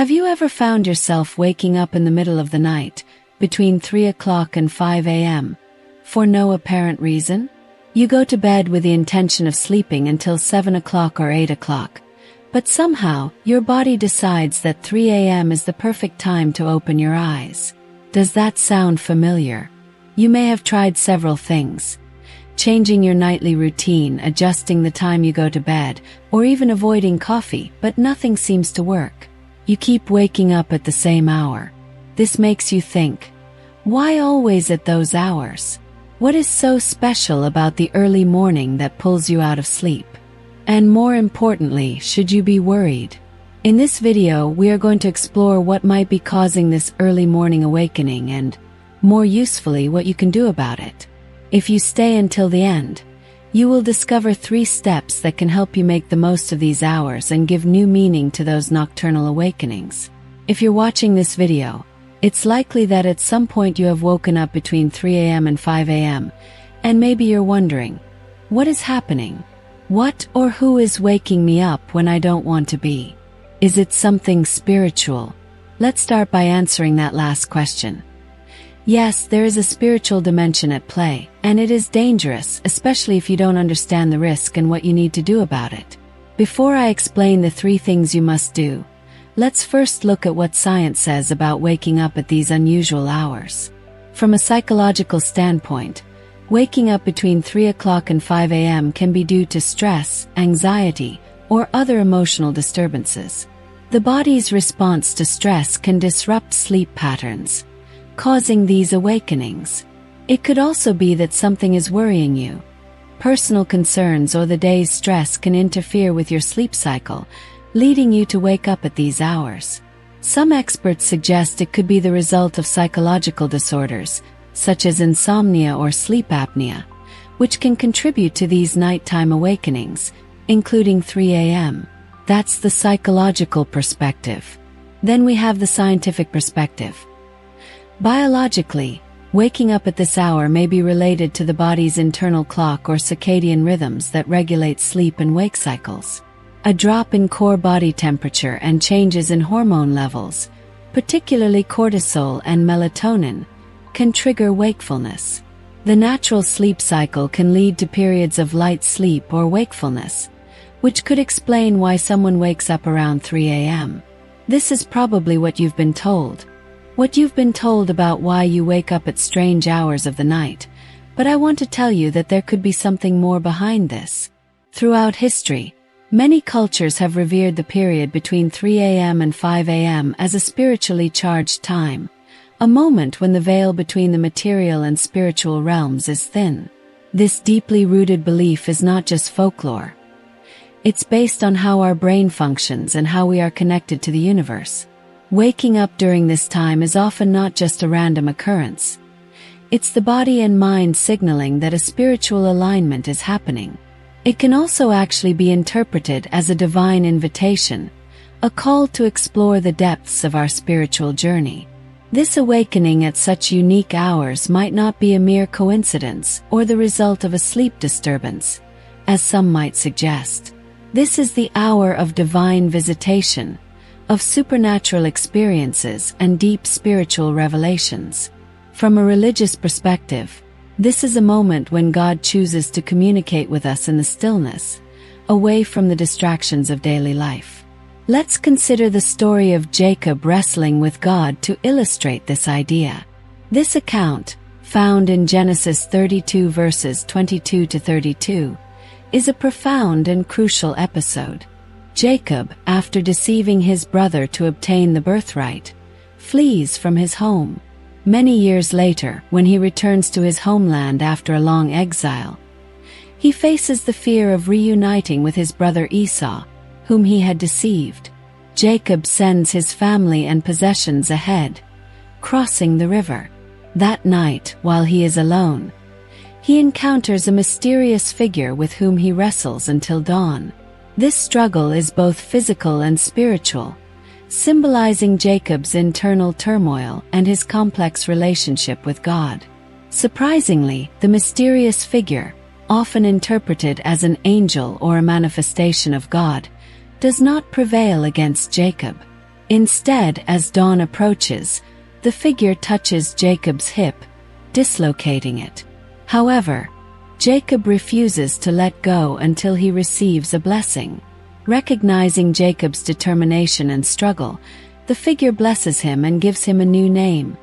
Have you ever found yourself waking up in the middle of the night, between 3 o'clock and 5 a.m., for no apparent reason? You go to bed with the intention of sleeping until 7 o'clock or 8 o'clock, but somehow your body decides that 3 a.m. is the perfect time to open your eyes. Does that sound familiar? You may have tried several things: changing your nightly routine, adjusting the time you go to bed, or even avoiding coffee, but nothing seems to work. You keep waking up at the same hour. This makes you think, why always at those hours? What is so special about the early morning that pulls you out of sleep? And more importantly, should you be worried? In this video, we are going to explore what might be causing this early morning awakening and, more usefully, what you can do about it. If you stay until the end, you will discover 3 steps that can help you make the most of these hours and give new meaning to those nocturnal awakenings. If you're watching this video, it's likely that at some point you have woken up between 3 a.m. and 5 a.m., and maybe you're wondering, what is happening? What or who is waking me up when I don't want to be? Is it something spiritual? Let's start by answering that last question. Yes, there is a spiritual dimension at play, and it is dangerous, especially if you don't understand the risk and what you need to do about it. Before I explain the 3 things you must do, let's first look at what science says about waking up at these unusual hours. From a psychological standpoint, waking up between 3 o'clock and 5 a.m. can be due to stress, anxiety, or other emotional disturbances. The body's response to stress can disrupt sleep patterns, causing these awakenings. It could also be that something is worrying you. Personal concerns or the day's stress can interfere with your sleep cycle, leading you to wake up at these hours. Some experts suggest it could be the result of psychological disorders, such as insomnia or sleep apnea, which can contribute to these nighttime awakenings, including 3 a.m. That's the psychological perspective. Then we have the scientific perspective. Biologically, waking up at this hour may be related to the body's internal clock or circadian rhythms that regulate sleep and wake cycles. A drop in core body temperature and changes in hormone levels, particularly cortisol and melatonin, can trigger wakefulness. The natural sleep cycle can lead to periods of light sleep or wakefulness, which could explain why someone wakes up around 3 a.m. This is probably what you've been told. What you've been told about why you wake up at strange hours of the night, but I want to tell you that there could be something more behind this. Throughout history, many cultures have revered the period between 3 a.m. and 5 a.m. as a spiritually charged time, a moment when the veil between the material and spiritual realms is thin. This deeply rooted belief is not just folklore. It's based on how our brain functions and how we are connected to the universe. Waking up during this time is often not just a random occurrence. It's the body and mind signaling that a spiritual alignment is happening. It can also actually be interpreted as a divine invitation, a call to explore the depths of our spiritual journey. This awakening at such unique hours might not be a mere coincidence or the result of a sleep disturbance, as some might suggest. This is the hour of divine visitation, of supernatural experiences and deep spiritual revelations. From a religious perspective, this is a moment when God chooses to communicate with us in the stillness, away from the distractions of daily life. Let's consider the story of Jacob wrestling with God to illustrate this idea. This account, found in Genesis 32 verses 22 to 32, is a profound and crucial episode. Jacob, after deceiving his brother to obtain the birthright, flees from his home. Many years later, when he returns to his homeland after a long exile, he faces the fear of reuniting with his brother Esau, whom he had deceived. Jacob sends his family and possessions ahead, crossing the river. That night, while he is alone, he encounters a mysterious figure with whom he wrestles until dawn. This struggle is both physical and spiritual, symbolizing Jacob's internal turmoil and his complex relationship with God. Surprisingly, the mysterious figure, often interpreted as an angel or a manifestation of God, does not prevail against Jacob. Instead, as dawn approaches, the figure touches Jacob's hip, dislocating it. However, Jacob refuses to let go until he receives a blessing. Recognizing Jacob's determination and struggle, the figure blesses him and gives him a new name,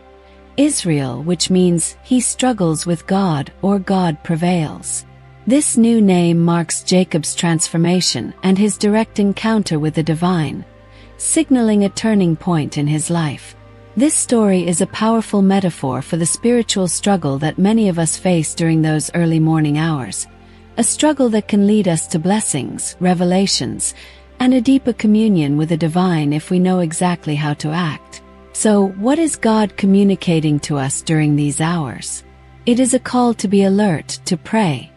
Israel, which means he struggles with God or God prevails. This new name marks Jacob's transformation and his direct encounter with the divine, signaling a turning point in his life. This story is a powerful metaphor for the spiritual struggle that many of us face during those early morning hours, a struggle that can lead us to blessings, revelations, and a deeper communion with the divine if we know exactly how to act. So, what is God communicating to us during these hours? It is a call to be alert, to pray,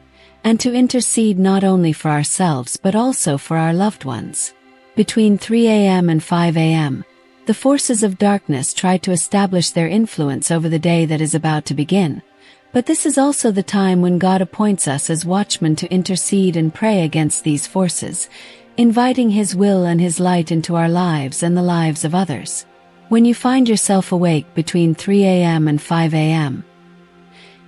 and to intercede not only for ourselves but also for our loved ones. Between 3 a.m. and 5 a.m., the forces of darkness try to establish their influence over the day that is about to begin. But this is also the time when God appoints us as watchmen to intercede and pray against these forces, inviting His will and His light into our lives and the lives of others. When you find yourself awake between 3 a.m. and 5 a.m.,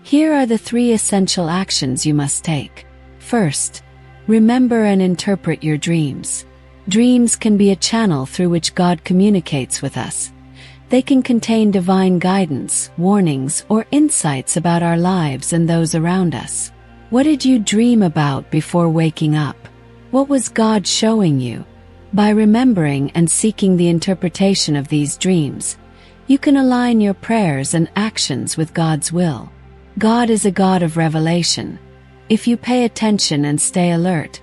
here are the 3 essential actions you must take. First, remember and interpret your dreams. Dreams can be a channel through which God communicates with us. They can contain divine guidance, warnings, or insights about our lives and those around us. What did you dream about before waking up? What was God showing you? By remembering and seeking the interpretation of these dreams, you can align your prayers and actions with God's will. God is a God of revelation. If you pay attention and stay alert,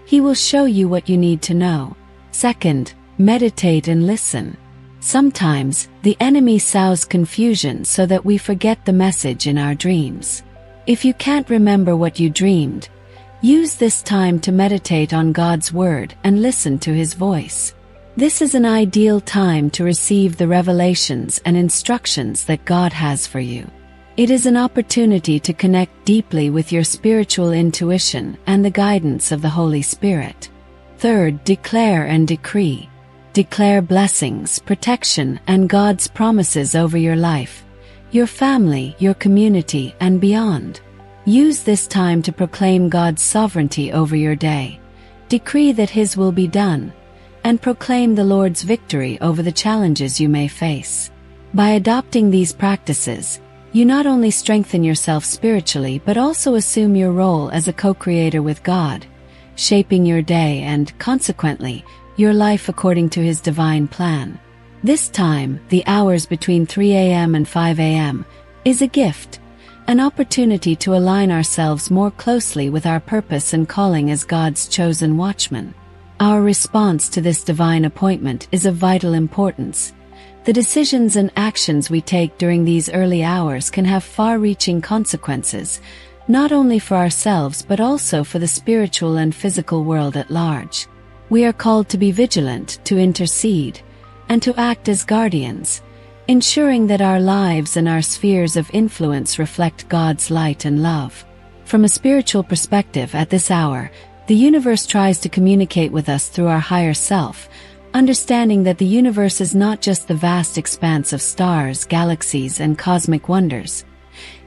He will show you what you need to know. Second, meditate and listen. Sometimes, the enemy sows confusion so that we forget the message in our dreams. If you can't remember what you dreamed, use this time to meditate on God's Word and listen to His voice. This is an ideal time to receive the revelations and instructions that God has for you. It is an opportunity to connect deeply with your spiritual intuition and the guidance of the Holy Spirit. Third, declare and decree. Declare blessings, protection, and God's promises over your life, your family, your community, and beyond. Use this time to proclaim God's sovereignty over your day. Decree that His will be done, and proclaim the Lord's victory over the challenges you may face. By adopting these practices, you not only strengthen yourself spiritually but also assume your role as a co-creator with God, shaping your day and, consequently, your life according to His divine plan. This time, the hours between 3 a.m. and 5 a.m., is a gift, an opportunity to align ourselves more closely with our purpose and calling as God's chosen watchmen. Our response to this divine appointment is of vital importance. The decisions and actions we take during these early hours can have far-reaching consequences, not only for ourselves but also for the spiritual and physical world at large. We are called to be vigilant, to intercede, and to act as guardians, ensuring that our lives and our spheres of influence reflect God's light and love. From a spiritual perspective, at this hour, the universe tries to communicate with us through our higher self, understanding that the universe is not just the vast expanse of stars, galaxies, and cosmic wonders.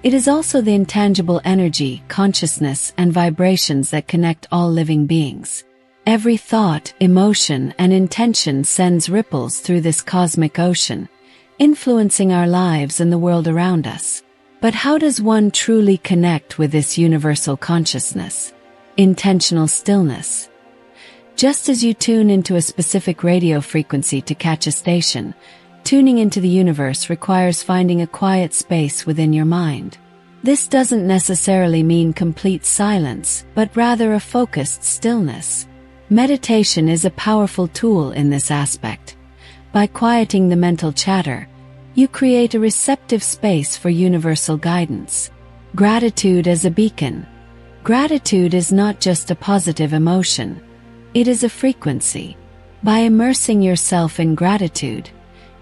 It is also the intangible energy, consciousness, and vibrations that connect all living beings. Every thought, emotion, and intention sends ripples through this cosmic ocean, influencing our lives and the world around us. But how does one truly connect with this universal consciousness? Intentional stillness. Just as you tune into a specific radio frequency to catch a station, tuning into the universe requires finding a quiet space within your mind. This doesn't necessarily mean complete silence, but rather a focused stillness. Meditation is a powerful tool in this aspect. By quieting the mental chatter, you create a receptive space for universal guidance. Gratitude as a beacon. Gratitude is not just a positive emotion. It is a frequency. By immersing yourself in gratitude,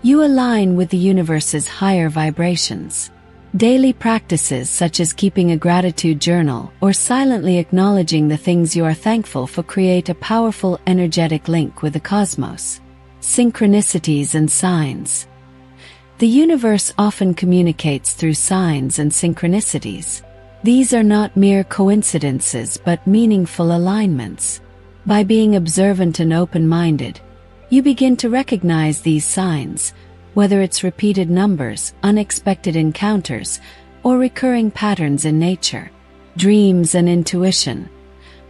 you align with the universe's higher vibrations. Daily practices such as keeping a gratitude journal or silently acknowledging the things you are thankful for create a powerful energetic link with the cosmos. synchronicities and signs. The universe often communicates through signs and synchronicities. These are not mere coincidences but meaningful alignments. By being observant and open-minded, you begin to recognize these signs, whether it's repeated numbers, unexpected encounters, or recurring patterns in nature. Dreams and intuition.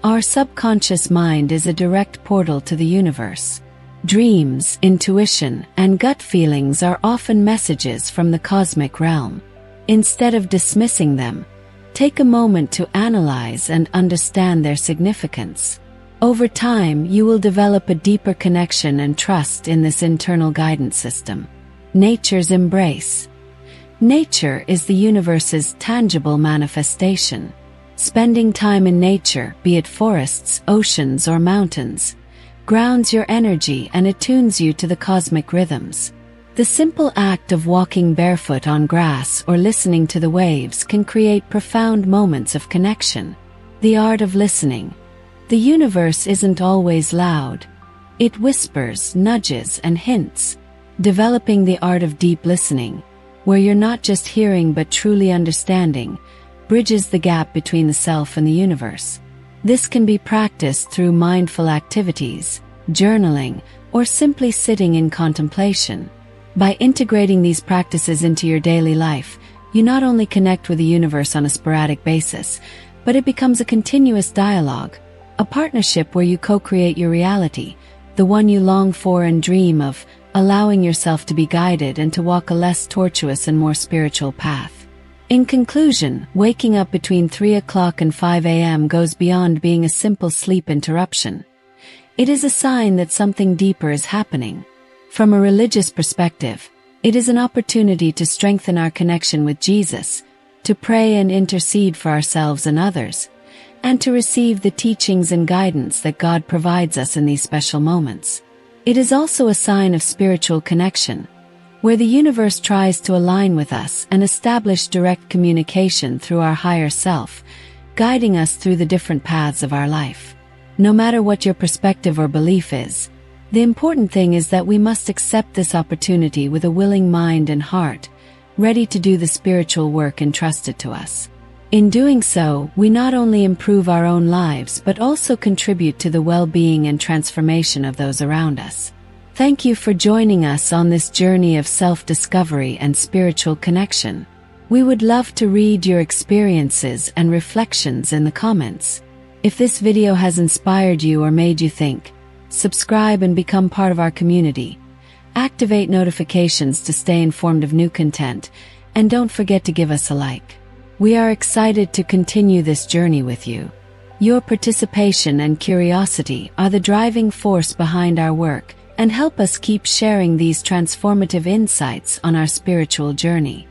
Our subconscious mind is a direct portal to the universe. Dreams, intuition, and gut feelings are often messages from the cosmic realm. Instead of dismissing them, take a moment to analyze and understand their significance. Over time, you will develop a deeper connection and trust in this internal guidance system. Nature's embrace. Nature is the universe's tangible manifestation. Spending time in nature, be it forests, oceans, or mountains, grounds your energy and attunes you to the cosmic rhythms. The simple act of walking barefoot on grass or listening to the waves can create profound moments of connection. The art of listening. The universe isn't always loud. It whispers, nudges, and hints. Developing the art of deep listening, where you're not just hearing but truly understanding, bridges the gap between the self and the universe. This can be practiced through mindful activities, journaling, or simply sitting in contemplation. By integrating these practices into your daily life, you not only connect with the universe on a sporadic basis, but it becomes a continuous dialogue, a partnership where you co-create your reality, the one you long for and dream of, allowing yourself to be guided and to walk a less tortuous and more spiritual path. In conclusion, waking up between 3 o'clock and 5 a.m. goes beyond being a simple sleep interruption. It is a sign that something deeper is happening. From a religious perspective, it is an opportunity to strengthen our connection with Jesus, to pray and intercede for ourselves and others, and to receive the teachings and guidance that God provides us in these special moments. It is also a sign of spiritual connection, where the universe tries to align with us and establish direct communication through our higher self, guiding us through the different paths of our life. No matter what your perspective or belief is, the important thing is that we must accept this opportunity with a willing mind and heart, ready to do the spiritual work entrusted to us. In doing so, we not only improve our own lives but also contribute to the well-being and transformation of those around us. Thank you for joining us on this journey of self-discovery and spiritual connection. We would love to read your experiences and reflections in the comments. If this video has inspired you or made you think, subscribe and become part of our community. Activate notifications to stay informed of new content, and don't forget to give us a like. We are excited to continue this journey with you. Your participation and curiosity are the driving force behind our work, and help us keep sharing these transformative insights on our spiritual journey.